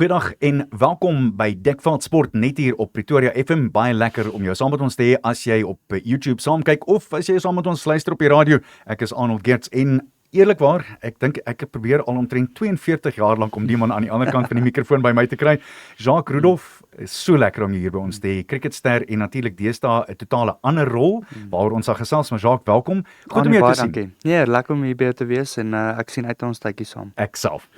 Goeiedag en welkom by Dekveld Sport net hier op Pretoria FM. Baie lekker om jou saam met ons te hê as jy op YouTube saam kyk of as jy saam met ons luister op die radio. Ek is Arnold Geerts en eerlikwaar, ek dink ek het probeer al omtrent 42 jaar lank om die man aan die ander kant van die mikrofoon by my te kry. Jacques Rudolph, is so lekker om jy hier by ons te hê. Cricketster en natuurlik deesdae 'n totale ander rol waaroor ons sal gesels, maar Jacques, welkom. Goed om jou te sien. Dankie. Nee, lekker om hier by te wees en ek sien uit na ons tydjie saam. Ek self.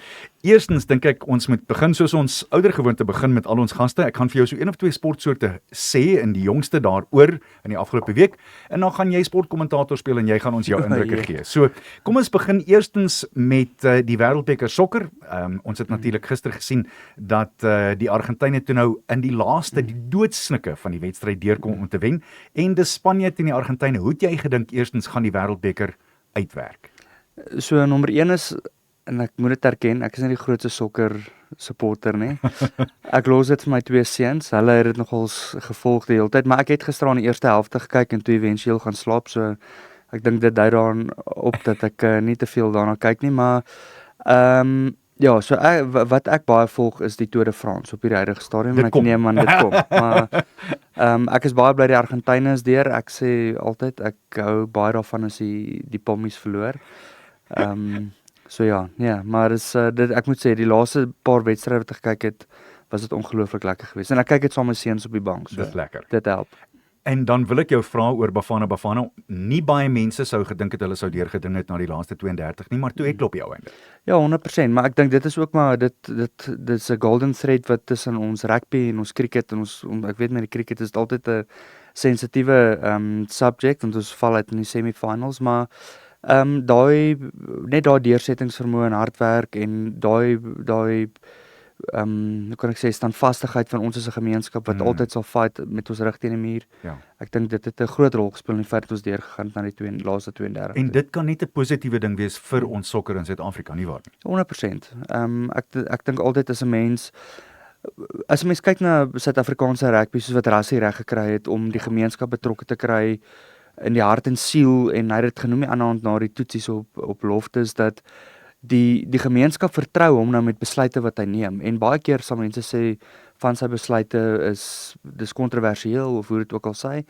Eerstens dink ek ons moet begin soos ons oudergewoonte begin met al ons gaste. Ek gaan vir jou so een of twee sportsoorte sê in die jongste daaroor in die afgelope week en dan gaan jy sportkommentator speel en jy gaan ons jou indrukke gee. So, kom ons begin eerstens met die Wêreldbeker sokker. Ons het natuurlik gister gesien dat die Argentyne toe nou in die laaste, die doodsnikke van die wedstryd deurkom om te wen en dis Spanje teen die Argentyne. Hoe het jy gedink eerstens gaan die Wêreldbeker uitwerk? So nommer 1 is, en ek moet dit erken, ek is nie die grootste sokker supporter nie. Ek los dit vir my twee seuns. Hulle het dit nogals gevolg die hele tyd, maar ek het gister aan die eerste helfte gekyk en toe eventueel gaan slaap, so ek dink dit dui daaraan op dat ek nie te veel daarna kyk nie, maar ja, so wat ek baie volg is die Tour de France op die huidige stadium en ek neem aan dit kom. Maar ek is baie bly die Argentyne is deur. Ek sê altyd ek hou baie daarvan as die pommies verloor. So ja, maar ek moet sê die laaste paar wedstryde wat ek gekyk het, was dit ongelooflik lekker geweest. En ek kyk dit saam met my seuns op die bank, so dit lekker. Dit help. En dan wil ek jou vra oor Bafana. Nie baie mense sou gedink het hulle sou deurgedring het na die laaste 32 nie, maar toe ek klop jou einde. Ja, 100%, maar ek dink dit is ook maar dit is 'n golden thread wat tussen ons rugby en ons cricket en ek weet met die cricket is dit altyd 'n sensitiewe subject want ons val uit in die semi-finals, maar net daai deursettingsvermoë en hardwerk en daai hoe kan ek sê, standvastigheid van ons as 'n gemeenskap wat altyd sal fight met ons rug teen die muur. Ja. Ek dink dit het 'n groot rol gespeel in die feit dat ons deurgegaan het na die laaste 32. En dit kan net 'n positiewe ding wees vir ons sokker in Suid-Afrika, nie waar nie? 100%. Ek dink altyd as 'n mens kyk na Suid-Afrikaanse rugby soos wat Rassie reg gekry het om die gemeenskap betrokke te kry in die hart en siel, en hy het dit genoem die ander hand na die toetsies op loftes, dat die gemeenskap vertrou hom nou met besluite wat hy neem, en baie keer sal mense sê van sy besluite dis kontroversieel of hoe dit ook al sê,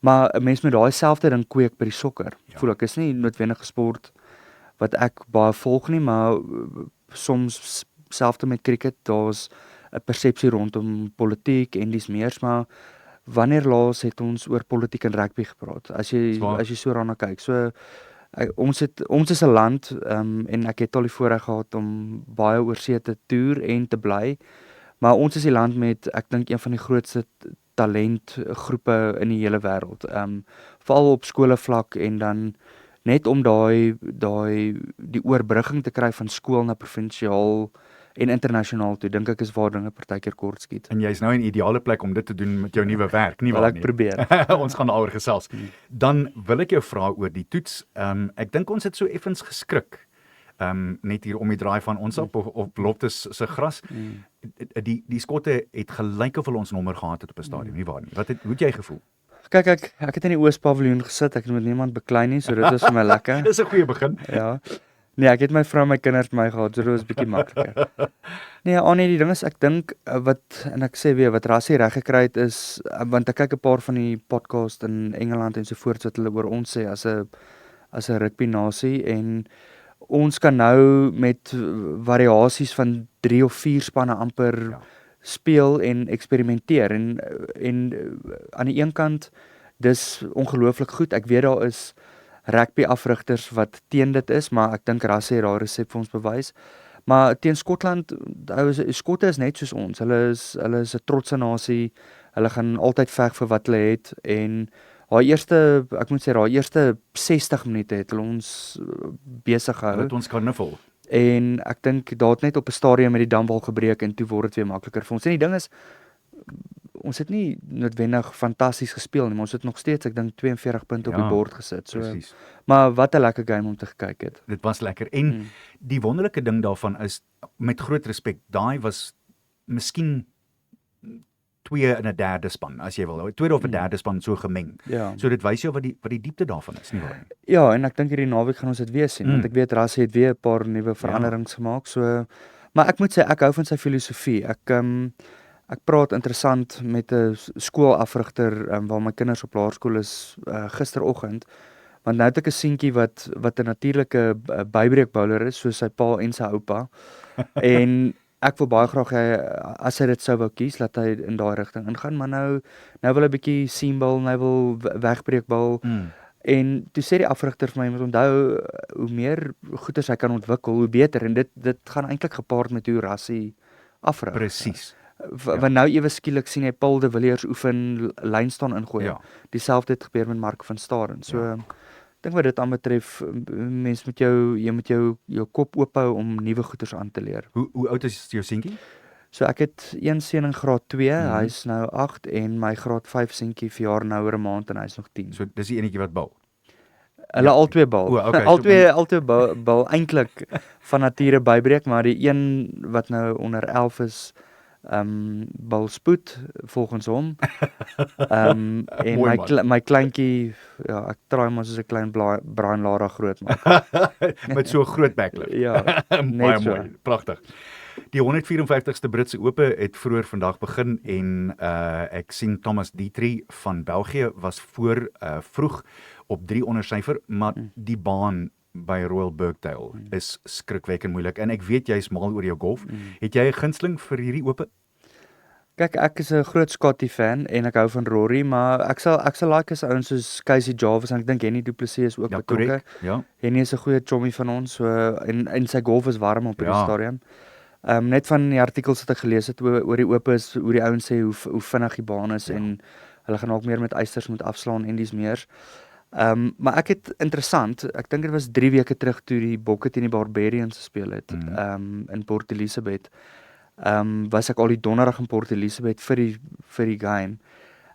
maar 'n mens moet daai selfde ding kweek by die sokker. Voel ek is nie noodwendig 'n sport wat ek baie volg nie, maar soms selfde met cricket, daar's 'n persepsie rondom politiek en dis meer, maar wanneer laas het ons oor politiek en rugby gepraat? As jy so daarna kyk. So ons is 'n land en ek het al die voorreg gehad om baie oorsee te toer en te bly, maar ons is die land met, ek dink, een van die grootste talentgroepe in die hele wêreld. Veral op skole vlak, en dan net om die oorbrugging te kry van skool na provinsiaal en internasionaal toe, dink ek is waar dinge partykeer kort skiet. En jy's nou in 'n ideale plek om dit te doen met jou nuwe werk, nie waar nie? Wil ek probeer. Ons gaan daaroor gesels. Dan wil ek jou vra oor die toets. Ek dink ons het so effens geskrik. Net hier om die draai van ons op Loftus se gras. Die skotte het gelyk of hulle ons nommer gehad het op 'n stadion, nie waar nie? Hoe het jy gevoel? Kyk, ek het in die Oos-paviljoen gesit, ek het met niemand beklei nie, so dit was vir my lekker. Dis 'n goeie begin. Ja. Nee, ek het my vrou en my kinders met my gehad, so dit was bietjie makliker. Nee, Annie, die ding is, ek dink en ek sê weer, wat Rassie reg gekry het is, want ek kyk 'n paar van die podcast in Engeland en so voort wat hulle oor ons sê as 'n rugby nasie, en ons kan nou met variasies van 3 of 4 spanne amper speel en eksperimenteer, en aan die een kant dis ongelooflik goed. Ek weet daar is rugby afrigters wat teen dit is, maar ek dink Rassie het daar resep vir ons bewys. Maar teen Skotland, Skotte is net soos ons. Hulle is 'n trotse nasie. Hulle gaan altyd veg vir wat hulle het, en ek moet sê, daai eerste 60 minute het hulle ons besig gehou. Hulle het ons kniffel. En ek dink daar het net op 'n stadium met die damwal gebreek en toe word dit weer makliker vir ons. En die ding is, ons het nie noodwendig fantasties gespeel nie, maar ons het nog steeds, ek dink, 42 punte op die bord gesit. So, precies. Maar wat 'n lekker game om te gekyk het. Dit was lekker. En die wonderlike ding daarvan is, met groot respek, daai was miskien 2 in 'n derde span, as jy wil. 'n tweede of 'n derde span so gemeng. Ja. So dit wys jou wat die diepte daarvan is, nie waar nie? Ja, en ek dink hierdie naweek gaan ons dit weer sien, want ek weet Rassie het weer 'n paar nuwe veranderings gemaak, so Maar ek moet sê ek hou van sy filosofie. Ek praat interessant met 'n skoolafrigter waar my kinders op laerskool is gisteroggend, want nou het ek 'n seentjie wat 'n natuurlike bybreek bowler is, soos sy pa en sy oupa. En ek wil baie graag hê as hy dit sou wou kies, laat hy in daai rigting ingaan, maar nou wil hy 'n bietjie seambal, hy wil wegbreekbal. En toe sê die afrigter vir my, jy moet onthou, hoe meer goeders hy kan ontwikkel, hoe beter. En dit gaan eintlik gepaard met hoe Rassie afrig. Presies. Want nou ewe skielik sien jy Paul de Villiers oefen, lyn staan ingooi. Ja. Dieselfde het gebeur met Mark van Staden. So ek dink wat dit aanbetref, mens moet jy moet jou kop oop hou om nuwe goeders aan te leer. Hoe oud is jou seentjie? So ek het een seun in graad 2, hy's nou 8 en my graad 5 seentjie verjaar nou oor 'n maand en hy's nog 10. So dis die enetjie wat bal. Hulle albei bal. Okay, albei bal eintlik van nature bybreek, maar die een wat nou onder 11 is, bal spoed volgens hom. En my kleintjie, ja, ek traai maar soos 'n klein Brian Lara groot maak. Met so 'n groot backlift. Ja, baie mooi, pragtig. Die 154ste Britse Ope het vroeër vandag begin en ek sien Thomas Dietrich van België was voor vroeg op 3 onder syfer, maar die baan by Royal Birkdale is skrikwekkend moeilik en ek weet jy's mal oor jou golf. Het jy 'n gunsteling vir hierdie Ope? Kyk, ek is 'n groot Scotty fan en ek hou van Rory, maar ek sal like as ouens soos Casey Jarvis en ek dink Henny du Plessis is ook betrokke. Ja. Henny is 'n goeie chommy van ons, so en sy golf is warm op hierdie stadium. Net van die artikels wat ek gelees het oor die Ope is hoe die ouens sê hoe vinnig die baan is en hulle gaan ook meer met eisters moet afslaan en dis meer. Maar ek het interessant, ek dink dit was 3 weke terug toe die Bokke teen die Barbarians gespeel het, in Port Elizabeth. Was ek al die donderdag in Port Elizabeth vir die game.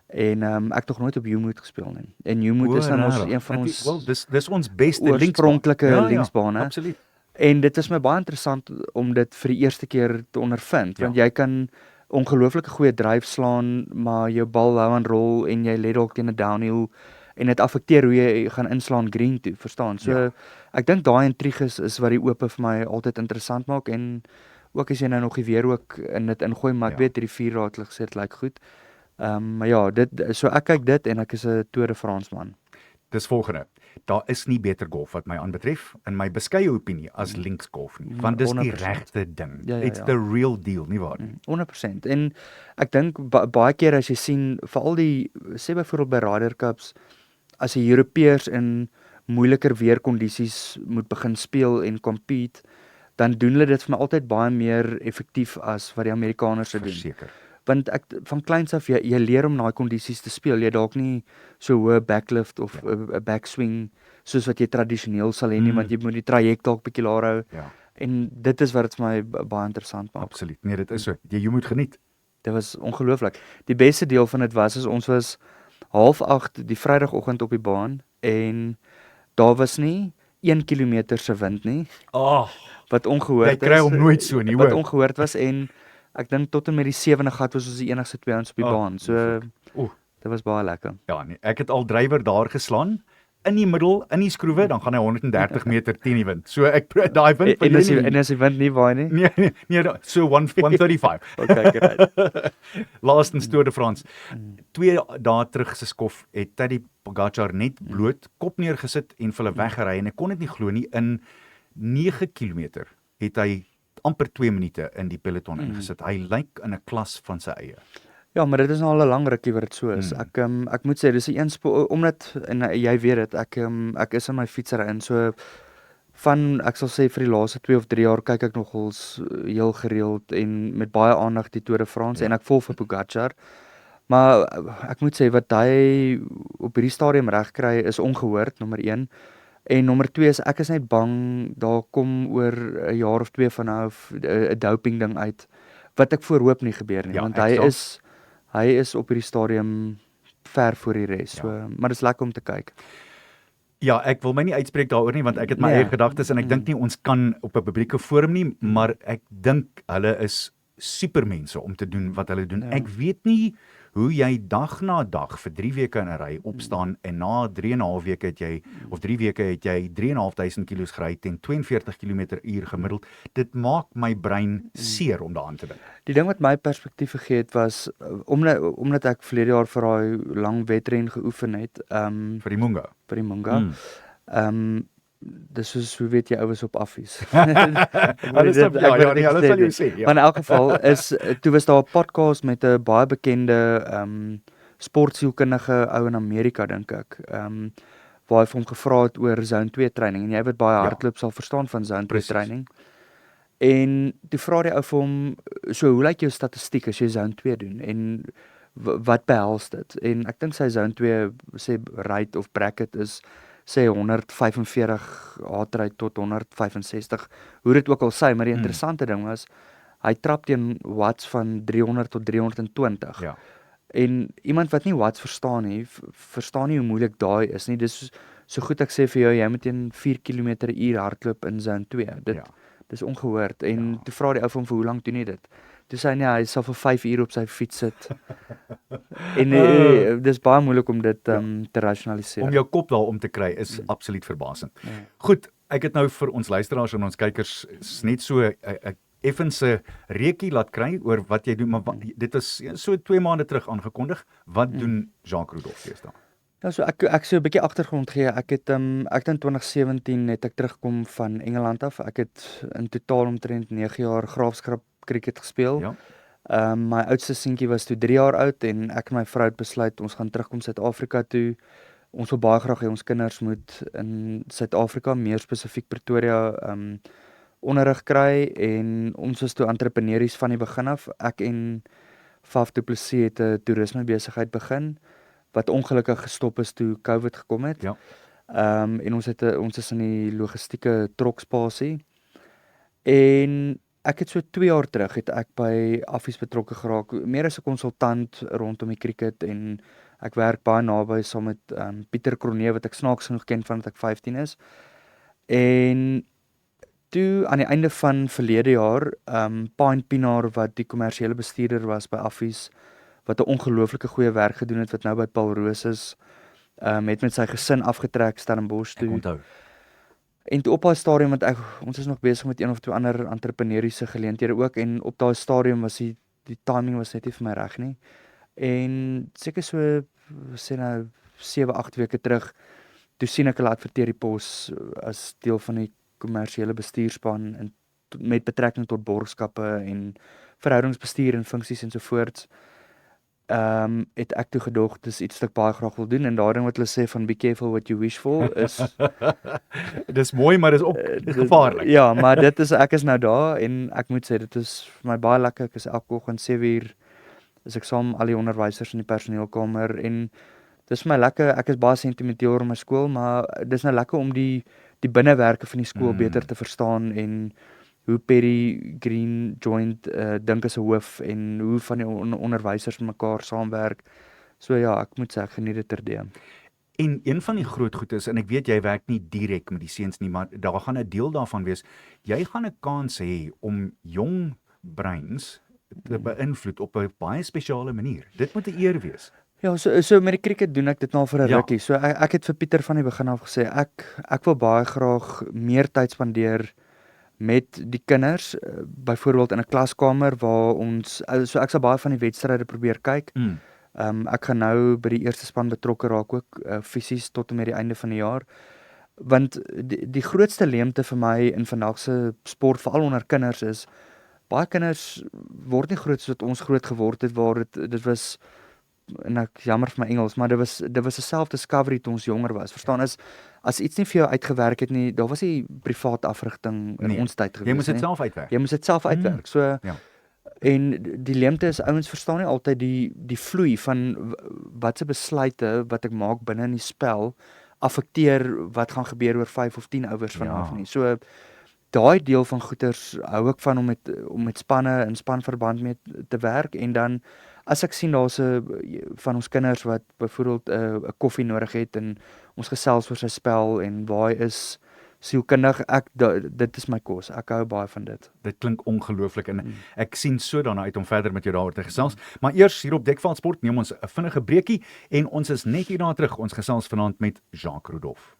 En ek het nog nooit op Youmoot gespeel nie. En Youmoot is nou ons een van ons dis ons beste oorspronklike linksbane. Absoluut. En dit is my baie interessant om dit vir die eerste keer te ondervind, want jy kan ongelooflike goeie dryf slaan, maar jou bal hou aan rol en jy let dalk teen 'n downhill en dit affekteer hoe jy gaan inslaan green toe, verstaan? So ek dink daai intriges is wat die Ope vir my altyd interessant maak en ook as jy nou nog die weer ook in dit ingooi, maar ek weet hierdie 4 raad gesê dit lyk goed. Maar ja, so ek kyk dit en ek is 'n Tour de France man. Dis volgende. Daar is nie beter golf wat my aanbetref in my beskeie opinie as linksgolf nie, want dis die regte ding. It's the real deal, nie waar nie? 100%. En ek dink baie keer as jy sien, veral sê byvoorbeeld by Ryder Cups, as die Europeërs in moeiliker weerkondisies moet begin speel en compete, dan doen hulle dit vir my altyd baie meer effektief as wat die Amerikaners doen. Verseker. Want ek van kleins af jy leer om daai kondisies te speel. Jy dalk nie so hoë backlift of 'n backswing soos wat jy tradisioneel sal hê nie, want jy moet die traject dalk bietjie laer hou. En dit is wat dit vir my baie interessant maak. Absoluut. Nee, dit is so. Jy moet geniet. Dit was ongelooflik. Die beste deel van dit was ons was 7:30 die Vrydagoggend op die baan en daar was nie 1 kilometer se wind nie. Wat ongehoord is. Jy kry hom nooit so nie, hoor. Wat ongehoord was en ek dink tot en met die 7de gat was ons die enigste 2 ouens op die baan. So dit was baie lekker. Ja, nee, ek het al drywer daar geslaan in die middel, in die skroewe, dan gaan hy 130 meter teen die wind. So ek daai wind en as die wind nie waai nie. Nee, so 135. Okay, great. Laastens Tour de France. 2 dae terug se skof het Tadej Pogačar net bloot kop neergesit en vir hulle weggery en ek kon dit nie glo nie. In 9 kilometer het hy amper 2 minute in die peloton ingesit. Hy lyk in 'n klas van sy eie. Ja, maar dit is nou al 'n lang rukkie wat dit so is. Ek moet sê dis 'n omdat en jy weet dit, ek is in my fietsry in, so van ek sal sê vir die laaste 2 of 3 jaar kyk ek nogals heel gereeld en met baie aandag die Tour de France en ek volg vir Pogačar. Maar ek moet sê wat hy op hierdie stadium reg kry is ongehoord, nommer 1. En nommer 2 is ek is net bang daar kom oor 'n jaar of 2 van nou 'n doping ding uit wat ek voorhoop nie gebeur nie, want hy is op hierdie stadium ver voor die res. So, maar dit is lekker om te kyk. Ja, ek wil my nie uitspreek daaroor nie want ek het my eie gedagtes en ek dink nie ons kan op 'n publieke forum nie, maar ek dink hulle is supermense om te doen wat hulle doen. Ja. Ek weet nie hoe jy dag na dag vir 3 weke in 'n ry opstaan en na 3,5 weke het jy of 3 weke het jy 3.500 kilos gery teen 42 km/h gemiddeld. Dit maak my brein seer om daaraan te dink. Die ding wat my perspektief gegee het was omdat ek verlede jaar vir daai lang wedren geoefen het, Vir die Mungo. vir die Munga. Dis soos hoe weet jy ouers op affies. Hulle sal jou sê. Ja. Maar in elk geval toe was daar 'n podcast met 'n baie bekende sportsielkundige ou in Amerika dink ek. Waar hy vir hom gevra het oor Zone 2 training en jy wat baie hardloop sal verstaan van Zone 2 training. En toe vra die ou vir hom, so hoe lyk jou statistiek as jy Zone 2 doen en wat behels dit? En ek dink sy Zone 2 sê rate of bracket is sê 145 heartrate tot 165, hoe dit ook al sê, maar die interessante ding was, hy trap teen watts van 300 tot 320. Ja. En iemand wat nie watts verstaan nie, verstaan nie hoe moeilik daai is nie. Dis so goed ek sê vir jou, jy moet teen 4 km/h hardloop in Zone 2. Dis ongehoord. En toe vra die ou van vir hoe lank doen jy dit? Toe sê hy sal vir 5 uur op sy fiets sit. En dis baie moeilik om dit te rasionaliseer. Om jou kop daar om te kry is absoluut verbasend. Goed, ek het nou vir ons luisteraars en ons kykers net so 'n effense reekie laat kry oor wat jy doen, maar dit is so 2 maande terug aangekondig. Wat doen Jacques Rudolph deesdae? Ja, so ek so 'n bietjie agtergrond gee. Ek het in 2017 het ek terugkom van Engeland af. Ek het in totaal omtrent 9 jaar graafskap cricket gespeel. Ja. My oudste seentjie was toe 3 jaar oud en ek en my vrou het besluit ons gaan terugkom Suid-Afrika toe. Ons wil baie graag hê ons kinders moet in Suid-Afrika, meer spesifiek Pretoria, onderrig kry en ons was toe entrepreneurs van die begin af. Ek en Faf du Plessis het 'n toerisme besigheid begin wat ongelukkig gestop is toe COVID gekom het. Ja. En ons is in die logistieke trokspasie. En ek het so 2 jaar terug het ek by Affies betrokke geraak, meer as 'n konsultant rondom die cricket en ek werk baie naby saam met Pieter Kronee wat ek snaaks genoeg ken vandat ek 15 is. En toe aan die einde van verlede jaar, Pine Pinaar wat die kommersiële bestuurder was by Affies, wat 'n ongelooflike goeie werk gedoen het, wat nou by Paul Roos is, het met sy gesin afgetrek Stellenbosch toe. Ek onthou. En toe op daai stadium, want ons is nog besig met 1 of 2 ander entrepreneuriese geleenthede ook, en op daai stadium was die timing was net nie vir my reg nie. En seker so, sê nou 7-8 weke terug, toe sien ek hulle adverteer die pos as deel van die kommersiële bestuurspan en met betrekking tot borgskappe en verhoudingsbestuur en funksies ensovoorts. Het ek toe gedog, dis iets wat ek baie graag wil doen, en daardie wat hulle sê van be careful what you wish for, is Dis mooi, maar dis ook gevaarlik. Ja, maar ek is nou daar, en ek moet sê, dit is vir my baie lekker. Ek is elke oggend 7 uur, is ek saam al die onderwysers in die personeelkamer, en dis vir my lekker. Ek is baie sentimenteel oor my skool, maar dis nou lekker om die binnewerke van die skool beter te verstaan, en hoe Perry Green Joint dink as 'n hoof, en hoe van die onderwysers met mekaar saamwerk. So ja, ek moet sê, ek geniet dit terdee. En een van die groot goed is, en ek weet jy werk nie direk met die seuns nie, maar daar gaan 'n deel daarvan wees, jy gaan 'n kans hê om jong breins te beïnvloed op 'n baie spesiale manier. Dit moet 'n eer wees. Ja, so met die cricket doen ek dit nou vir 'n rukkie. So ek het vir Pieter van die begin af gesê, ek wil baie graag meer tyd spandeer met die kinders, byvoorbeeld in 'n klaskamer waar ons, so ek sal baie van die wedstryde probeer kyk. Ek gaan nou by die eerste span betrokke raak ook, fisies tot en met die einde van die jaar. Want die grootste leemte vir my in vandag se sport, veral onder kinders, is baie kinders word nie groot soos wat ons groot geword het, waar dit was, en ek jammer vir my Engels, maar dit was 'n self-discovery toe ons jonger was. Verstaan, as iets nie vir jou uitgewerk het nie, daar was nie privaat afrigting in ons tyd gewees nie. Jy moes dit self uitwerk. Jy moes dit self uitwerk. So Ja. en die leemte is, ouens verstaan nie altyd die vloei van wat se besluite wat ek maak binne in die spel affekteer wat gaan gebeur oor 5 of 10 ouers vanaf nie. So daai deel van goeters hou ek van om met spanne in spanverband mee te werk, en dan as ek sien daar's 'n van ons kinders wat byvoorbeeld 'n koffie nodig het en ons gesels oor sy spel en waar hy is sielkundig, dit is my kos. Ek hou baie van dit. Dit klink ongelooflik en ek sien so daarna uit om verder met jou daaroor te gesels. Maar eers hier op Dekveld Sport neem ons 'n vinnige breekie en ons is net hierna terug. Ons gesels vanaand met Jacques Rudolph.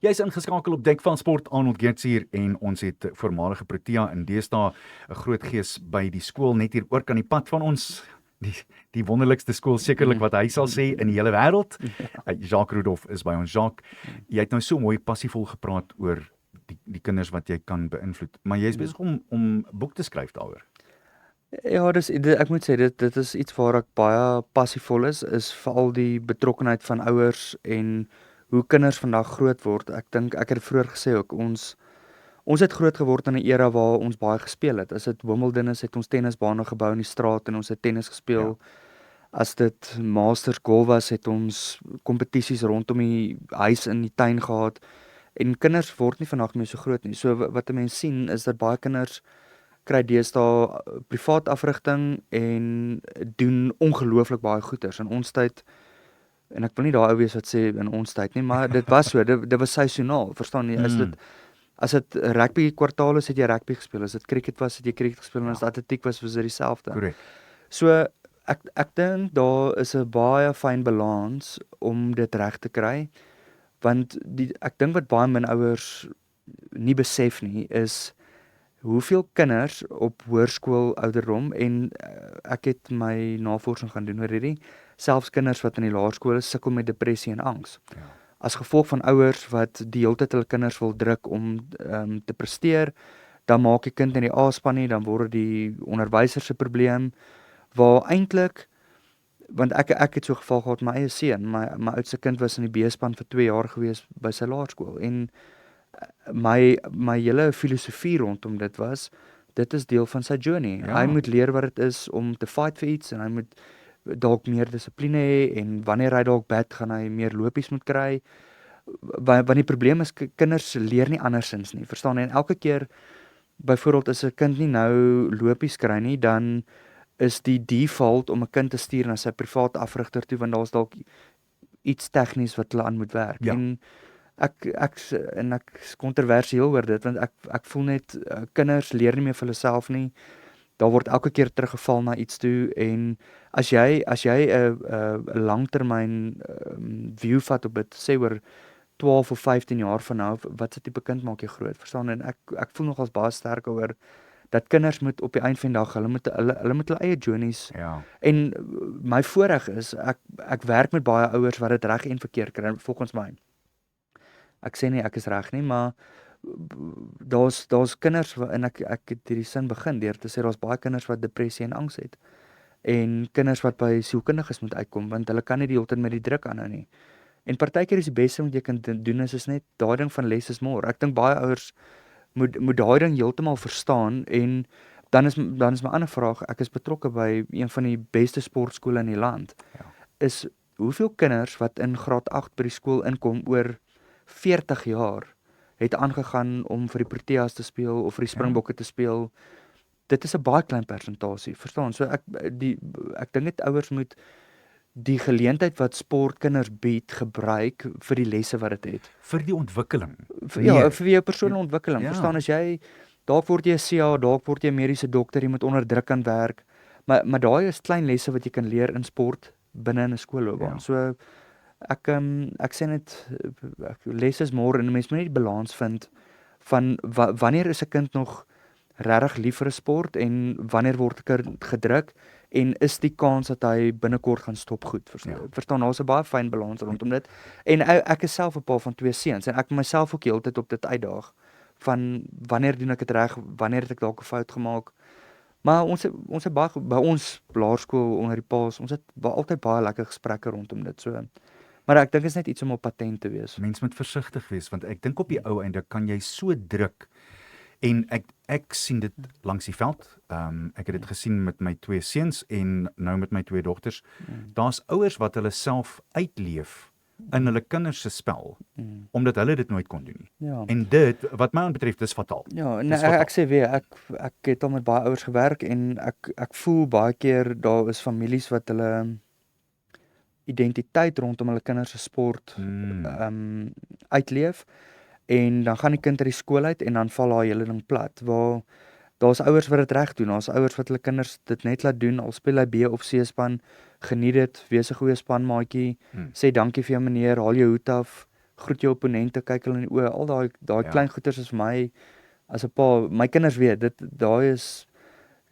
Jy is ingeskakel op Dekveld Sport, Arnold Geerts hier en ons het voormalige Protea in deesdae 'n groot gees by die skool net hier oor kan die pad van ons. Die wonderlikste skool sekerlik wat hy sal sê in die hele wêreld. Jacques Rudolph is by ons. Jacques, jy het nou so mooi passievol gepraat oor die kinders wat jy kan beïnvloed, maar jy is besig om boek te skryf daaroor. Ja, ek moet sê dit is iets waar ek baie passievol is veral die betrokkenheid van ouers en hoe kinders vandag groot word. Ek dink ek het vroeër gesê ook ons het groot geword in 'n era waar ons baie gespeel het. As dit Wimbledon is, het ons tennisbane gebou in die straat en ons het tennis gespeel. Ja. As dit Masters golf was, het ons kompetisies rondom die huis in die tuin gehad. En kinders word nie vandag meer so groot nie. So wat 'n mens sien is dat baie kinders kry deesdae privaat afrigting en doen ongelooflik baie goeders. In ons tyd, en ek wil nie daai ou wees wat sê in ons tyd nie, maar dit was so, dit was seisonaal, verstaan jy? As dit rugby kwartaal is, het jy rugby gespeel. As dit cricket was, het jy cricket gespeel. En as dit atletiek was dit dieselfde. Korrek. So ek dink daar is 'n baie fyn balans om dit reg te kry, want ek dink wat baie min ouers nie besef nie is hoeveel kinders op hoërskool ouderdom, en ek het my navorsing gaan doen oor hierdie, selfs kinders wat in die laerskool is, sukkel met depressie en angs. Ja. As gevolg van ouers wat die hele tyd hulle kinders wil druk om te presteer, dan maak die kind in die A-span nie, dan word die onderwyser se probleem, waar eintlik, want ek het so geval gehad, my eie seun, my oudste kind was in die B-span vir 2 jaar gewees by sy laerskool, en my hele filosofie rondom dit is deel van sy journey. Ja. Hy moet leer wat dit is om te fight vir iets, en hy moet dalk meer dissipline hê, en wanneer hy dalk bad, gaan hy meer lopies moet kry, want die probleem is, kinders leer nie andersins nie, verstaan jy? En elke keer, byvoorbeeld as 'n kind nie nou lopies kry nie, dan is die default om 'n kind te stuur na sy privaat afrigter toe, want daar's dalk iets tegnies wat hulle aan moet werk. Ja. En ek is kontroversieel oor dit, want ek voel net, kinders leer nie meer vir hulle self nie. Daar word elke keer teruggeval na iets toe, en as jy 'n langtermyn view vat op dit, sê oor 12 of 15 jaar van nou, wat se tipe kind maak jy groot, verstaan? En ek voel nogals baie sterk oor dat kinders moet op die eind van die dag, hulle moet hulle eie journeys. Ja. En my voorreg is, ek werk met baie ouers wat dit reg en verkeerd kry, volgens my. Ek sê nie ek is reg nie, maar daar's kinders, en ek het hierdie sin begin deur te sê, daar's baie kinders wat depressie en angs het, en kinders wat by sielkundiges moet uitkom, want hulle kan nie die hele tyd met die druk aanhou nie. En partykeer is die beste wat jy kan doen is net daai ding van less is more. Ek dink baie ouers moet daai ding heeltemal verstaan, en dan is my ander vraag, ek is betrokke by een van die beste sportskole in die land, is hoeveel kinders wat in graad 8 by die skool inkom oor 40 jaar, het aangegaan om vir die Proteas te speel, of vir die Springbokke te speel. Dit is 'n baie klein persentasie, verstaan? So ek dink net ouers moet die geleentheid wat sportkinders bied, gebruik vir die lesse wat dit het. Vir die ontwikkeling. Vir jou persoonlike ontwikkeling. Ja. Verstaan, as jy, dalk word jy 'n CA, dalk word jy 'n mediese dokter, jy moet onder druk kan werk, maar daai is klein lesse wat jy kan leer in sport, binne in 'n skoolloopbaan. Ja. So, ek sê net, less is more, en 'n mens moet net die balans vind, van wanneer is 'n kind nog regtig lief vir 'n sport, en wanneer word ek gedruk, en is die kans dat hy binnekort gaan stop goed, verstaan, daar's 'n baie fyn balans rondom dit, en ek is self 'n pa van 2 seuns, en ek myself ook heeltyd op dit uitdaag, van wanneer doen ek dit reg, wanneer het ek dalk 'n fout gemaak, maar ons het baie, by ons laerskool onder die paas, ons het altyd baie lekker gesprekke rondom dit, so, maar ek dink is net iets om op patent te wees. Mens moet versigtig wees, want ek dink op die ou einde kan jy so druk, en ek sien dit langs die veld, ek het dit gesien met my 2 seuns, en nou met my 2 dogters, daar's ouers wat hulle self uitleef, in hulle kinders se spel, Mm. omdat hulle dit nooit kon doen nie. Ja. En dit, wat my betref, dis fataal. Ja, en Dis ek sê weer, ek het al met baie ouers gewerk en ek voel baie keer daar is families wat hulle identiteit rondom hulle kinders se sport uitleef en dan gaan die kind uit die skool uit en dan val daai hele ding plat. Waar daar's ouers wat dit reg doen, daar's ouers wat hulle kinders dit net laat doen, al speel hy B of C span, geniet dit, wees 'n goeie spanmaatjie, sê dankie vir jou meneer, haal jou hoed af, groet jou opponente, kyk hulle in die oë, al daai Ja. klein goeters is vir my as 'n pa, my kinders weet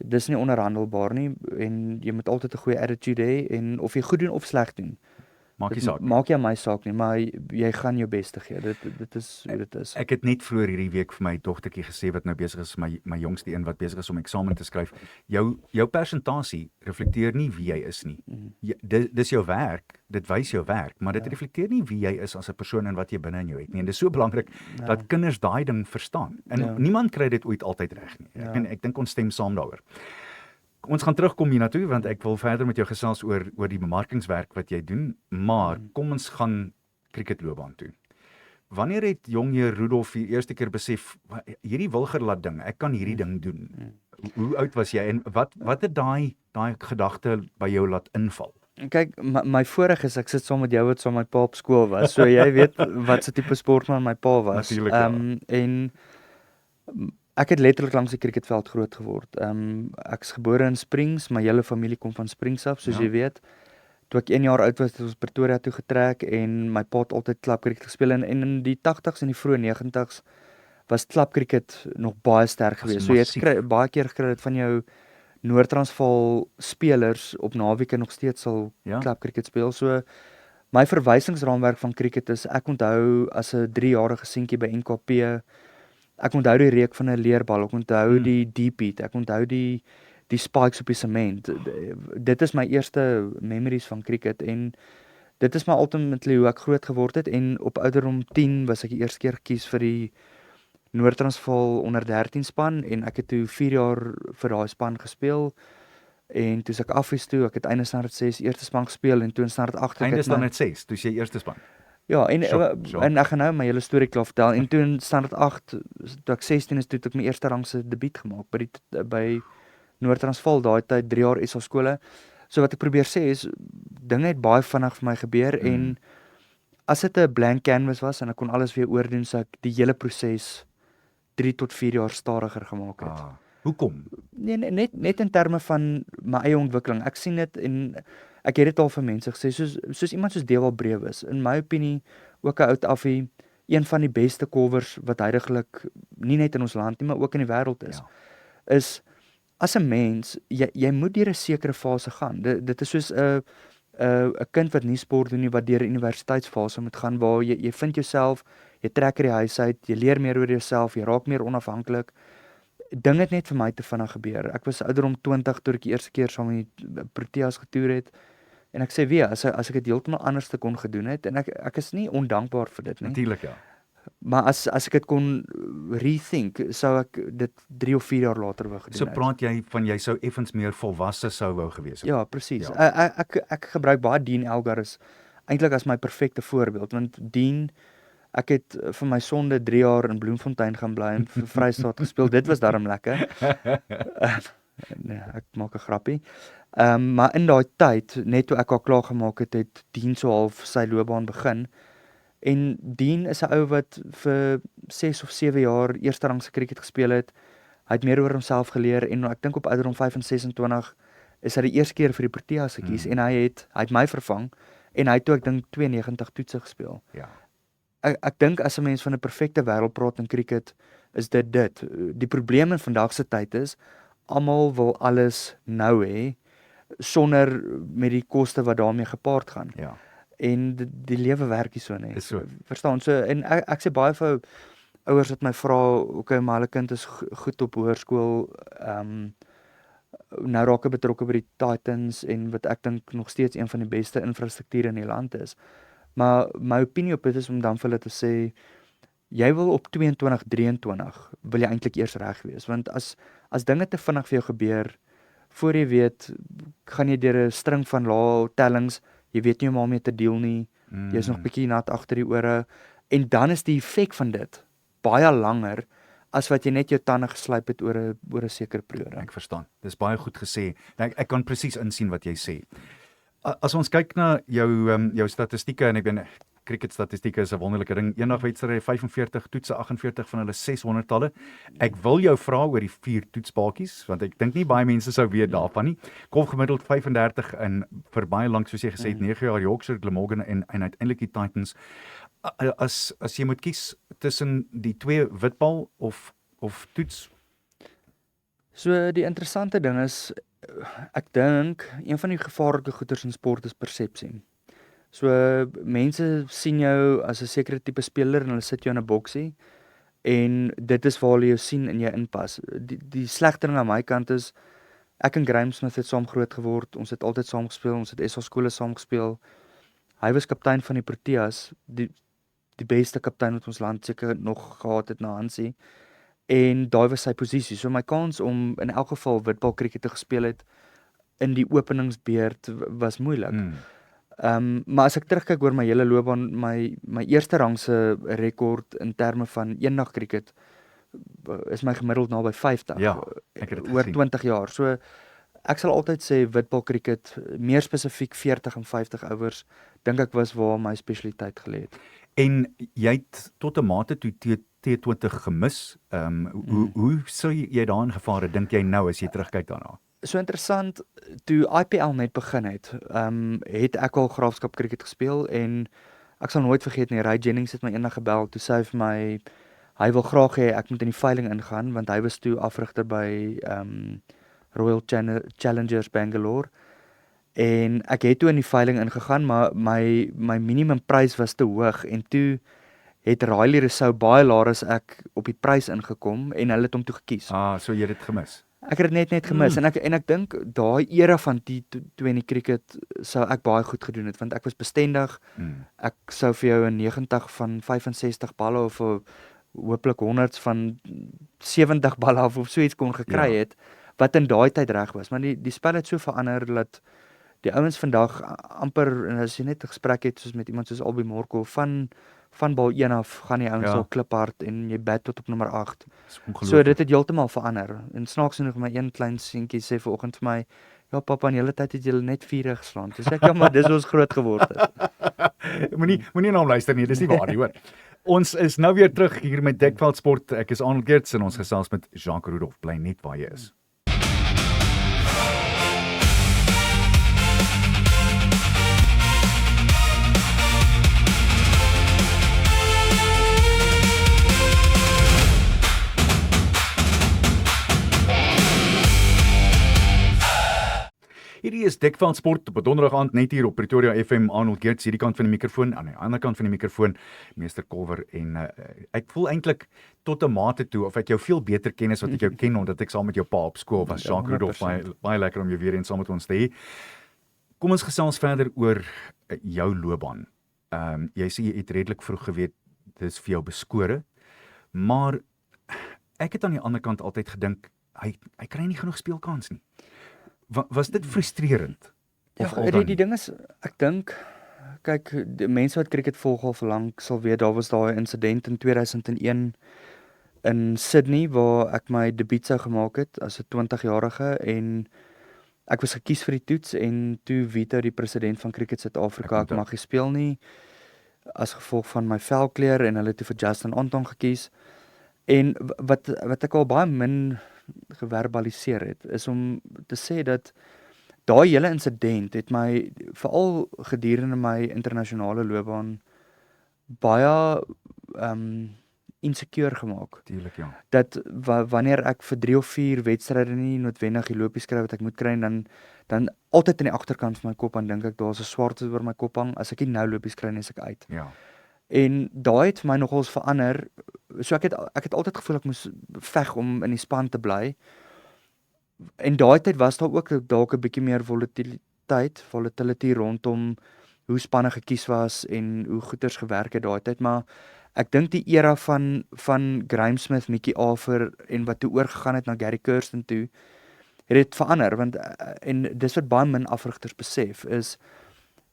dis nie onderhandelbaar nie en jy moet altyd 'n goeie attitude hê en of jy goed doen of sleg doen. Maak nie Dit saak nie. maak nie aan my saak nie, maar jy gaan jou bes te gee. Dit is hoe dit is. Ek het net vroeër hierdie week vir my dogtertjie gesê wat nou besig is, my jongste een wat besig is om eksamen te skryf. Jou persentasie reflekteer nie wie jy is nie. Dis jou werk, dit wys jou werk, maar dit reflekteer nie wie jy is as 'n persoon en wat jy binne in jou het nie. En dis so belangrik dat kinders daai ding verstaan. En niemand kry dit ooit altyd reg nie. Ek dink ons stem saam daaroor. Ons gaan terugkom hiernatoe want ek wil verder met jou gesels oor die bemarkingswerk wat jy doen, maar kom ons gaan cricketloopbaan toe. Wanneer het jong heer Rudolf die eerste keer besef hierdie Wilgerlaat ding, ek kan hierdie ding doen? Hoe oud was jy en wat het daai gedagte by jou laat inval? Kyk, my voorreg is ek sit saam met jou wat saam met my pa op skool was. So jy weet wat se tipe sportman my pa was. Natuurlijk, ja. En ek het letterlik langs die cricketveld groot geword. Ek's gebore in Springs, my hele familie kom van Springs af, soos jy weet. Toe ek 1 jaar oud was, het ons Pretoria toe getrek en my pa het altyd klapkriket gespeel en in die 80s en die vroeë 90s was klapkriket nog baie sterk geweest. So jy het baie keer gekry dat van jou Noord-Transvaal spelers op naweke nog steeds sal klapkriket speel. So my verwysingsraamwerk van kriket is ek onthou as 'n 3-jarige seentjie by NKP, ek onthou die reuk van 'n leerbal, ek onthou die deep hit, ek onthou die spikes op die sement. Dit is my eerste memories van kriket en dit is my ultimately hoe ek groot geword het en op ouderdom 10 was ek die eerste keer gekies vir die Noord-Transvaal onder 13 span en ek het toe 4 jaar vir daai span gespeel en toe ek af is toe, ek het einde standaard 6 eerste span gespeel en toe in standaard 8 einde standaard 6, toe jy eerste span. Ja, en ek gaan nou my hele storie klaar vertel en toe in standaard 8 toe ek 16 is, toe ek my eerste rangse debuut gemaak by Noord-Transvaal, daai tyd 3 jaar SA skole. So wat ek probeer sê is dinge het baie vinnig vir my gebeur en as dit 'n blank canvas was en ek kon alles weer oordoen, so ek die hele proses 3 tot 4 jaar stadiger gemaak het. Hoekom? Nee, net in terme van my eie ontwikkeling. Ek sien dit en ek het dit al vir mense gesê, soos iemand soos Dewald Breewis, in my opinie ook 'n oud affie, een van die beste covers wat heidaglik nie net in ons land nie, maar ook in die wêreld is. Is as 'n mens, jy moet deur 'n sekere fase gaan. Dit is soos 'n kind wat nie sport doen nie, wat deur 'n universiteitsfase moet gaan waar jy vind jouself, jy trek uit die huis uit, jy leer meer oor jouself, jy raak meer onafhanklik. Ding het net vir my te vinnig gebeur. Ek was ouderdom 20 toe ek die eerste keer saam met die Proteas getoer het. En ek sê weer, as ek dit heeltemal anders te kon gedoen het en ek is nie ondankbaar vir dit nie. Natuurlik ja. Maar as ek dit kon rethink, sou ek dit 3 of 4 jaar later wou gedoen het. So praat jy van jy sou effens meer volwasse sou wou gewees het. Ja, presies. Ja. Ek gebruik baie Dean Elgar eintlik as my perfekte voorbeeld, want Dean, ek het vir my sonde 3 jaar in Bloemfontein gaan bly en vir Vrystaat gespeel. Dit was darm lekker. Nee, ek maak 'n grappie. Maar in daai tyd, net toe ek al klaar gemaak het, het Dean so half sy loopbaan begin. En Dean is 'n ou wat vir 6 of 7 jaar eerste rangse cricket gespeel het. Hy het meer oor homself geleer en ek dink op ouderdom 25 en 26 is hy die eerste keer vir die Proteas gekies en hy het my vervang en hy het toe ek dink 92 toetse gespeel. Ja. Ek dink as 'n mens van 'n perfekte wêreld praat in cricket, is dit. Die probleem in vandag se tyd is almal wil alles nou hê sonder met die koste wat daarmee gepaard gaan. Ja. En die lewe werk nie so nie. Dis so. Verstaan? So en ek sê baie vir ouers wat my vra, okay, maar hulle kind is goed op hoërskool, nou raak hy betrokke by die Titans en wat ek dink nog steeds een van die beste infrastrukture in die land is. Maar my opinie op dit is om dan vir hulle te sê, jy wil op 22, 23 wil jy eintlik eers reg wees, want as dinge te vinnig vir jou gebeur, voor jy weet, gaan jy deur 'n string van lae tellings, jy weet nie hoe om daarmee te deel nie, Jy is nog bietjie nat agter die ore en dan is die effek van dit baie langer as wat jy net jou tande geslyp het oor 'n sekere periode. Ek verstaan. Dis baie goed gesê. Ek kan presies insien wat jy sê. As ons kyk na jou statistieke en ek ben cricket statistieke is 'n wonderlike ding. Eendag wedstrye 45 toetse, 48 van hulle 600-talle. Ek wil jou vra oor die 4 toetspaadjies want ek dink nie baie mense sou weet daarvan nie. Kom gemiddeld 35 in vir baie lank soos jy gesê het 9 jaar Yorkshire, Glamorgan en uiteindelik die Titans. As jy moet kies tussen die 2 witbal of toets. So die interessante ding is ek dink een van die gevaarlike goeters in sport is persepsie. So mense sien jou as 'n sekere tipe speler en hulle sit jou in 'n boksie en dit is waar hulle jou sien en jy inpas. Die slegte ding aan my kant is ek en Graeme Smith het saam groot geword. Ons het altyd saam gespeel, ons het SA skole saam gespeel. Hy was kaptein van die Proteas, die beste kaptein wat ons land seker nog gehad het na Hansie. En daai was sy posisie. So my kans om in elk geval witbal krieket te gespeel het in die openingsbeurt was moeilik. Maar as ek terugkyk oor my hele loopbaan, my eerste rangse rekord in terme van eendag krieket is my gemiddeld naby 50 Ja, ek het dit oor gesien. 20 jaar. So ek sal altyd sê witbal krieket, meer spesifiek 40 en 50 ouers, dink ek was waar my spesialiteit gelê het. En jy het tot 'n mate toe T20 gemis. Hoe sou jy daarin gevaar het, dink jy nou as jy terugkyk daarna? So interessant, toe IPL net begin het ek al graafskap krieket gespeel en ek sal nooit vergeet nie, Ray Jennings het my eendag gebel, toe sê hy vir my, hy wil graag hê ek moet in die veiling ingaan, want hy was toe afrigter by Royal Challengers Bangalore, en ek het toe in die veiling ingegaan, maar my minimum prys was te hoog, en toe het Riley Rousseau baie laer as ek op die prys ingekom, en hulle het hom toe gekies. So jy het dit gemis. Ek het dit net gemis en ek dink daai era van T20 cricket sou ek baie goed gedoen het want ek was bestendig. Ek sou vir jou 'n 90 van 65 balle of hooplik 100 van 70 balle of so iets kon gekry het wat in daai tyd reg was. Maar die spel het so verander dat die ouens vandag amper, en as jy net 'n gesprek het soos met iemand soos Albie Morkel van bal 1 af gaan die ouens al kliphard en jy bat tot op nommer 8. So dit het heeltemal verander. En snaaks genoeg my een klein seentjie sê vanoggend vir my, ja pappa, in julle tyd het julle net 4 geslaan. Dis ek, ja maar dis ons groot geword het. Moenie na hom luister nie, dis nie waar nie, hoor. Ons is nou weer terug hier met Dekveld Sport. Ek is Arnold Geerts en ons gesels met Jacques Rudolph. Bly net waar jy is. Hierdie is Dekveld Sport op 'n donderdag aand net hier op Pretoria FM. Arnold Geerts hierdie kant van die mikrofoon, aan die ander kant van die mikrofoon Meester Kolwer en ek voel eintlik tot 'n mate toe of ek jou veel beter ken as wat ek jou ken omdat ek saam met jou pa op skool was. Jacques Rudolph, baie lekker om jou weer eens saam met ons te hê. Kom ons gesels verder oor jou loopbaan. Jy sê jy het redelik vroeg geweet dis vir jou beskore, maar ek het aan die ander kant altyd gedink hy kry nie genoeg speelkans nie. Was dit frustrerend? Die ding is, ek dink, kyk, die mense wat cricket volg al vir lank sal weet, daar was daai insident in 2001 in Sydney waar ek my debuut sou gemaak het as 'n 20-jarige en ek was gekies vir die toets en toe veto die president van Cricket Suid-Afrika, ek mag nie speel nie as gevolg van my velkleur en hulle het toe vir Justin Anton gekies. En wat ek al baie min geverbaliseer het, is om te sê dat daai hele insident het my, veral gedurende my internasionale loopbaan, baie insecure gemaak. Tuurlik, ja. Dat wanneer ek vir 3 of 4 wedstryde nie noodwendig die lopies kry wat ek moet kry, dan altyd in die agterkant van my kop aan dink ek, daar's 'n swart oor my kop hang, as ek nie nou lopies kry nie, is ek uit. Ja. En daai het vir my nogals verander. So ek het altyd gevoel ek moes veg om in die span te bly. En daai tyd was daar ook dalk 'n bietjie meer volatility rondom hoe spanne gekies was en hoe goeders gewerk het daai tyd, maar ek dink die era van Graeme Smith, Mickey Arthur en wat toe oorgegaan het na Gary Kirsten toe, het dit verander, want en dis wat baie min afrigters besef, is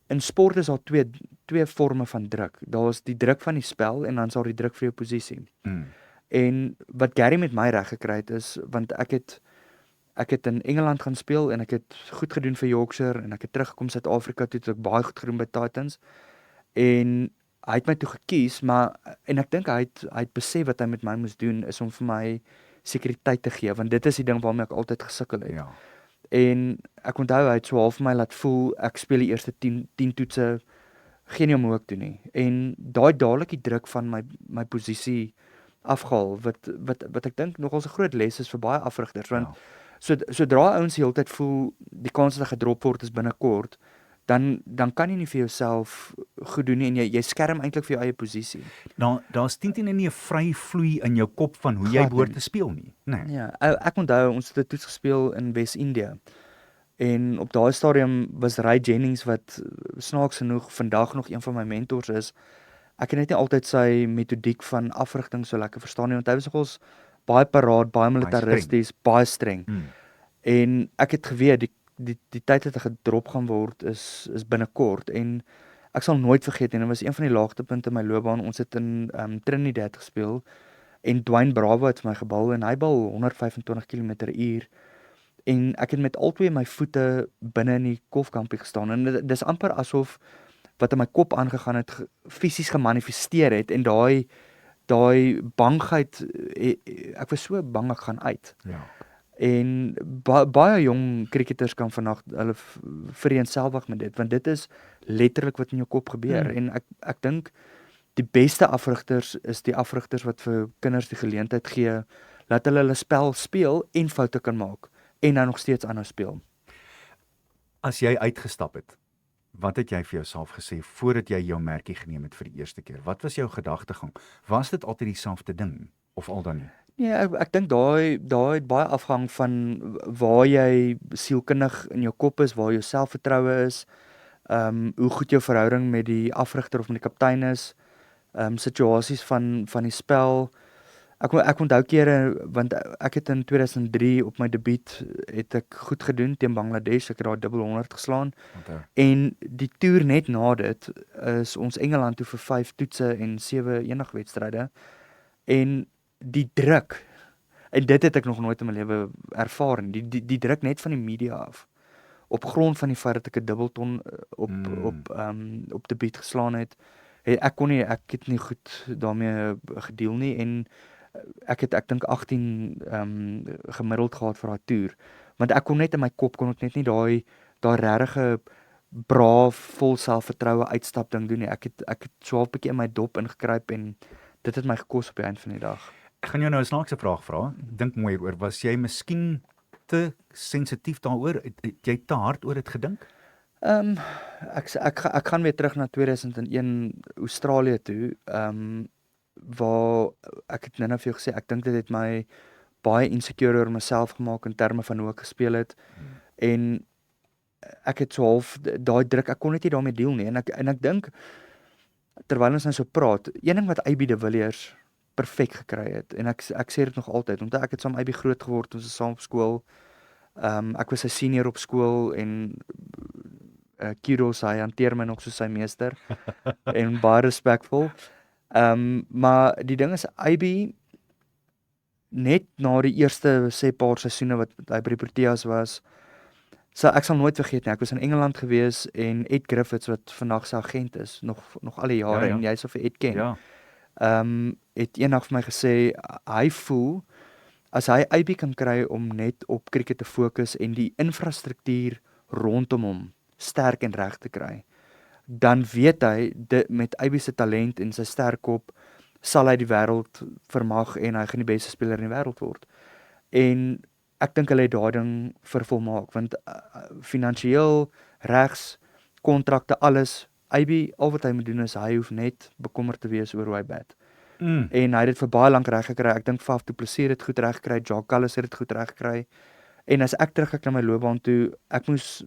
in sport is daar twee forme van druk. Daar is die druk van die spel en dan is daar die druk vir jou posisie. En wat Gary met my reg gekry het is, want ek het in Engeland gaan speel en ek het goed gedoen vir Yorkshire en ek het teruggekom Suid-Afrika toe, het ek baie goed gedoen by Titans. En hy het my toe gekies, maar en ek dink hy het besef wat hy met my moes doen is om vir my sekuriteit te gee, want dit is die ding waarmee ek altyd gesukkel het. Ja. En ek onthou hy het so half vir my laat voel ek speel die eerste 10 toetse, geen nie om hoe ek doen nie. En daai dadelik die druk van my posisie afgehaal wat ek dink nogal 'n groot les is vir baie afrigters, want sodra ouens die hele tyd voel die kans dat hy gedrop word is binnekort, dan kan jy nie vir jouself goed doen nie en jy skerm eintlik vir jou eie posisie. Daar's teen nie 'n vry vloei in jou kop van hoe jy Glad behoort nie. te speel nie. Nee. Ja, ek onthou ons het 'n toets gespeel in Wes-Indië. En op daai stadium was Ray Jennings wat snaaks genoeg vandag nog een van my mentors is. Ek het net nie altyd sy metodiek van afrigting so lekker verstaan nie, want hy was nogals baie paraat, baie militaristies, baie streng. En ek het geweet die tyd dat hy gedrop gaan word is binnekort en ek sal nooit vergeet en dit was een van die laagtepunte in my loopbaan. Ons het in Trinidad gespeel en Dwayne Bravo het vir my gebal en hy bal 125 km/h en ek het met albei my voete binne in die golfkampie gestaan en dis amper asof wat in my kop aangegaan het fisies gemanifesteer het en daai bangheid, ek was so bang ek gaan uit. Ja. En baie jong cricketers kan vandag hulle vereenselwig met dit, want dit is letterlik wat in jou kop gebeur. En ek dink die beste afrigters is die afrigters wat vir kinders die geleentheid gee dat hulle spel speel en foute kan maak en dan nog steeds aanhou speel. As jy uitgestap het, wat het jy vir jouself gesê voordat jy jou merkie geneem het vir die eerste keer? Wat was jou gedagtegang? Was dit altyd dieselfde ding of al dan nie? Nee, ek dink daai het baie afhang van waar jy sielkundig in jou kop is, waar jou selfvertroue is, hoe goed jou verhouding met die afrigter of met die kaptein is, situasies van die spel. Ek onthou kere, want ek het in 2003 op my debuut het ek goed gedoen teen Bangladesh, ek het daar dubbel 100 geslaan. En die toer net na dit is ons Engeland toe vir 5 toetse en 7 enigwedstryde. En die druk, en dit het ek nog nooit in my lewe ervaar nie, die druk net van die media af, op grond van die feit dat ek 'n dubbelton op debuut geslaan het, ek het nie goed daarmee gedeel nie, en ek dink 18 gemiddeld gehad vir daai toer, want ek kon net in my kop, kon ek net nie daai regtige braaf, vol selfvertroue uitstap ding doen nie, ek het so 'n bietjie in my dop ingekruip en dit het my gekos op die eind van die dag. Ek gaan jou nou 'n snaakse vraag vra. Dink mooi oor, was jy miskien te sensitief daaroor? Het jy te hard oor dit gedink? Ek gaan weer terug na 2001 Australië toe, waar ek het nou vir jou gesê, ek dink dit het my baie insecure oor myself gemaak in terme van hoe ek gespeel het, en ek het so half daai druk, ek kon net nie daarmee deel nie, en ek dink terwyl ons nou so praat, een ding wat AB de Villiers perfek gekry het, en ek sê dit nog altyd, omdat ek het saam AB groot geword, ons is saam op skool, ek was sy senior op skool, en kudos, hy hanteer my nog soos sy meester, en baie respekvol, maar die ding is, AB, net na die eerste paar seisoene wat hy by die Proteas was, ek sal nooit vergeet nie, ek was in Engeland gewees, en Ed Griffiths, wat vandag sy agent is, nog al die jare, en jy sal vir Ed ken, het eendag vir my gesê, hy voel, as hy AB kan kry om net op cricket te fokus, en die infrastruktuur rondom hom sterk en reg te kry, dan weet hy, met AB se talent en sy sterk kop, sal hy die wêreld vermag, en hy gaan die beste speler in die wêreld word. En ek dink hulle het daai ding vervolmaak, want finansiëel, regs, kontrakte, alles, AB, al wat hy moet doen is, hy hoef net bekommerd te wees oor hoe hy bat. En hy het dit vir baie lank reg gekry, ek dink Faf du Plessis het goed reg gekry, Jacques Kallis het dit goed reg gekry, en as ek terugkyk na my loopbaan toe, ek moes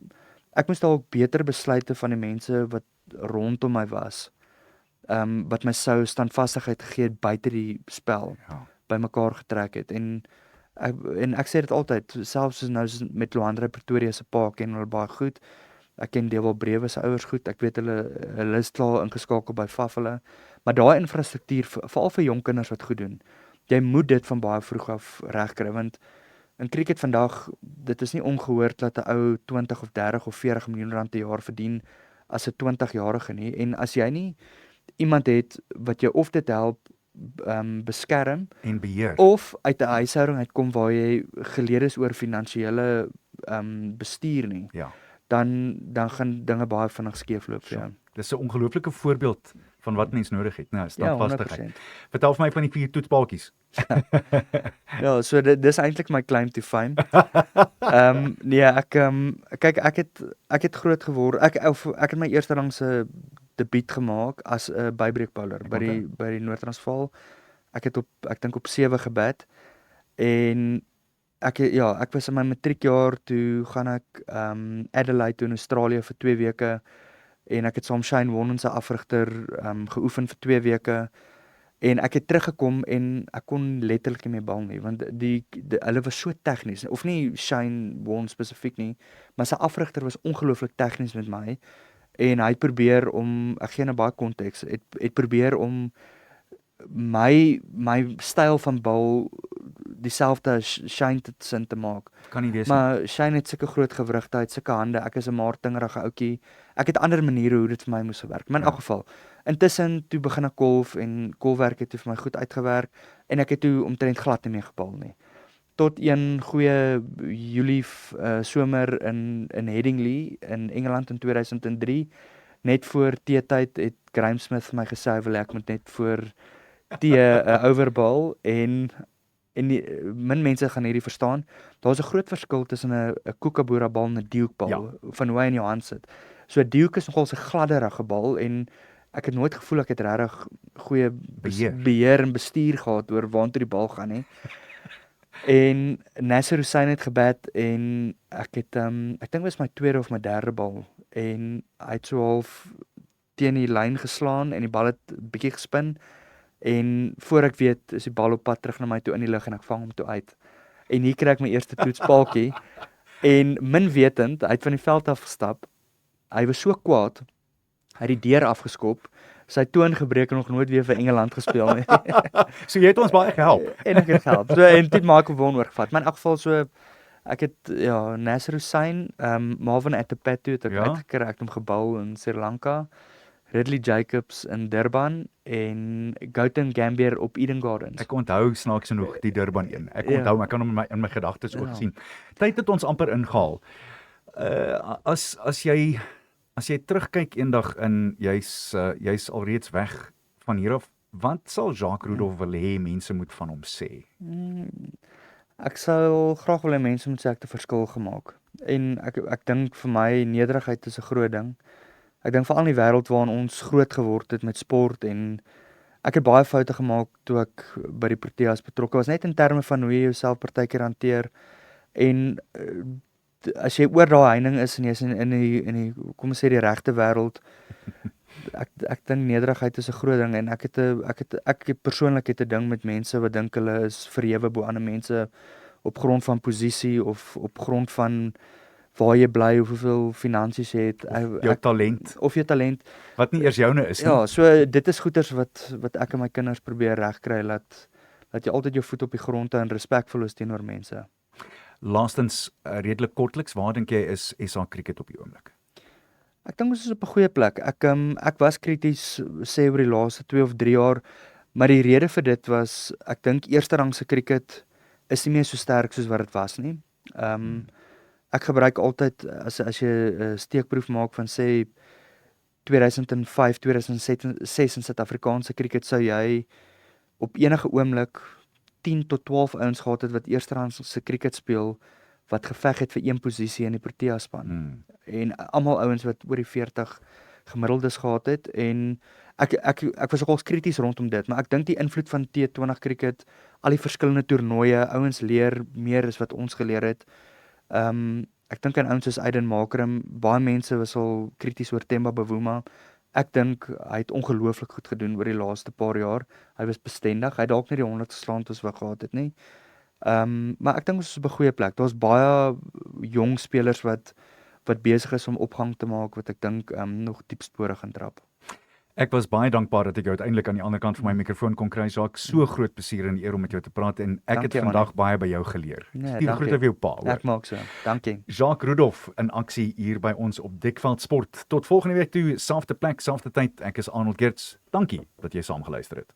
dalk beter besluite van die mense wat rondom my was, wat my sou standvastigheid gegee het buite die spel, by mekaar getrek het, en ek sê dit altyd, selfs nou met Luandre Pretoria se pa ken hulle baie goed, Ek ken Dewald Brewe se ouers goed. Ek weet hulle is klaar ingeskakel by Fafele. Maar daai infrastruktuur veral vir jong kinders wat goed doen. Jy moet dit van baie vroeg af regkry want in cricket vandag, dit is nie ongehoord dat 'n ou 20 of 30 of 40 miljoen rand per jaar verdien as 'n 20-jarige nie. En as jy nie iemand het wat jou of dit help beskerm En beheer. of uit 'n huishouding uitkom waar jy geleer is oor finansiële bestuur nie, Ja. dan gaan dinge baie vinnig skeefloop. So, Ja. Dis 'n ongelooflike voorbeeld van wat mens nodig het, né? Ja, Standvastigheid. 100%. Vertel vir my van die 4 toetspaadjies. Ja, so dis eintlik my claim to fame. Nee, kyk ek het groot geword. Ek het my eerste rangse debuut gemaak as 'n bybreek bowler by die Noord-Transvaal. Ek dink op 7 gebat en ek was in my matriekjaar toe gaan ek Adelaide toe in Australië vir 2 weke en ek het saam Shane Warne se afrigter geoefen vir 2 weke. En ek het teruggekom en ek kon letterlik nie meer bal nie want hulle was so tegnies of nie Shane Warne spesifiek nie, maar sy afrigter was ongelooflik tegnies met my en hy het probeer om ek gee nou baie konteks, het probeer om my styl van bal dieselfde as Shane sin te maak. Kan nie wees nie. Maar Shane het sulke groot gewrigtheid, sulke hande, ek is 'n maartingerige ouetjie. Ek het ander maniere hoe dit vir my moes gewerk. Maar in elk geval, intussen toe begin ek golf en golfwerk het toe vir my goed uitgewerk en ek het toe omtrent glad nie meer gebal nie. Tot een goeie Julie somer in Headingley in Engeland in 2003, net voor teetyd het Graeme Smith vir my gesê hy wil ek moet net voor tee 'n overbal en min mense gaan hierdie verstaan. Daar's 'n groot verskil tussen 'n kookaboora bal en 'n duke bal van hoe hy in jou hand sit. So 'n duke is nogal 'n gladderige bal en ek het nooit gevoel ek het regtig goeie beheer en bestuur gehad oor waantoe die bal gaan nie. En Nasser Hussain het gebat en ek dink dit was my tweede of my derde bal en hy het so half teen die lyn geslaan en die bal het bietjie gespin. En voor ek weet is die bal op pad terug na my toe in die lug en ek vang hom toe uit. En hier kry ek my eerste toetspaaltjie en min wetend, hy het van die veld af gestap. Hy was so kwaad. Hy het die deur afgeskop. Sy toon gebreek en nog nooit weer vir Engeland gespeel nie. So jy het ons baie gehelp. En ek het gehelp. So en dit maak gewoon oorgevat. Maar in elk geval so ek het Nasser Hussain, Marvin Atapattu het ek uitgekry, ek het hom gebou in Sri Lanka. Ridley Jacobs in Durban en Gautam Gambhir op Eden Gardens. Ek onthou snaaks genoeg die Durban een. Ek onthou, ek kan hom in my gedagtes ook sien. Tyd het ons amper ingehaal. As jy terugkyk eendag in jy's alreeds weg van hier af, wat sal Jacques Rudolph wil hê mense moet van hom sê? Ek sal graag wil hê mense moet sê ek het 'n verskil gemaak. En ek dink vir my nederigheid is 'n groot ding. Ek dink veral in die wêreld waarin ons groot geword het met sport en ek het baie foute gemaak toe ek by die Proteas betrokke was, net in terme van hoe jy jouself partykeer hanteer en as jy oor daai heining is en jy's in die kom ons sê die regte wêreld, ek dink nederigheid is 'n groot ding en ek persoonlik het 'n ding met mense wat dink hulle is verhewe bo ander mense op grond van posisie of op grond van waar jy bly of hoeveel finansies jy het, jou talent wat nie eers joune is nie. Ja, so dit is goeters wat ek en my kinders probeer regkry, laat jy altyd jou voet op die grond hou en respekvol is teenoor mense. Laastens, redelik kortliks, waar dink jy is SA Cricket op die oomblik? Ek dink ons is op 'n goeie plek. Ek was krities sê oor die laaste 2 of 3 jaar, maar die rede vir dit was ek dink eerste rangse cricket is nie meer so sterk soos wat dit was nie. Ek gebruik altyd as jy 'n steekproef maak van sê 2005, 2006 in Suid-Afrikaanse cricket sou jy op enige oomblik 10 tot 12 ouens gehad het wat eersterangse cricket speel wat geveg het vir een posisie in die Protea span. En almal ouens wat oor die 40 gemiddeldes gehad het en ek was nogals krities rondom dit, maar ek dink die invloed van T20 cricket, al die verskillende toernooie, ouens leer meer as wat ons geleer het. Ek dink aan ouens soos Aiden Markram, baie mense was al krities oor Themba Bavuma. Ek dink hy het ongelooflik goed gedoen oor die laaste paar jaar. Hy was bestendig. Hy dalk nie die 100 geslaan het as wat gehad het nie. Maar ek dink ons is op 'n goeie plek. Daar's baie jong spelers wat wat besig is om opgang te maak wat ek dink nog diep spore gaan trap. Ek was baie dankbaar dat ek jou uiteindelik aan die ander kant van my mikrofoon kon kry. Jacques, so groot plesier en eer om met jou te praat en ek het Dankie, vandag baie by jou geleer. Nee, Stuur dankie. groete vir jou pa, hoor. Ek maak so. Dankie. Jacques Rudolph in aksie hier by ons op Dekveld Sport. Tot volgende week toe, selfde plek, selfde tyd. Ek is Arnold Geerts. Dankie dat jy saam geluister het.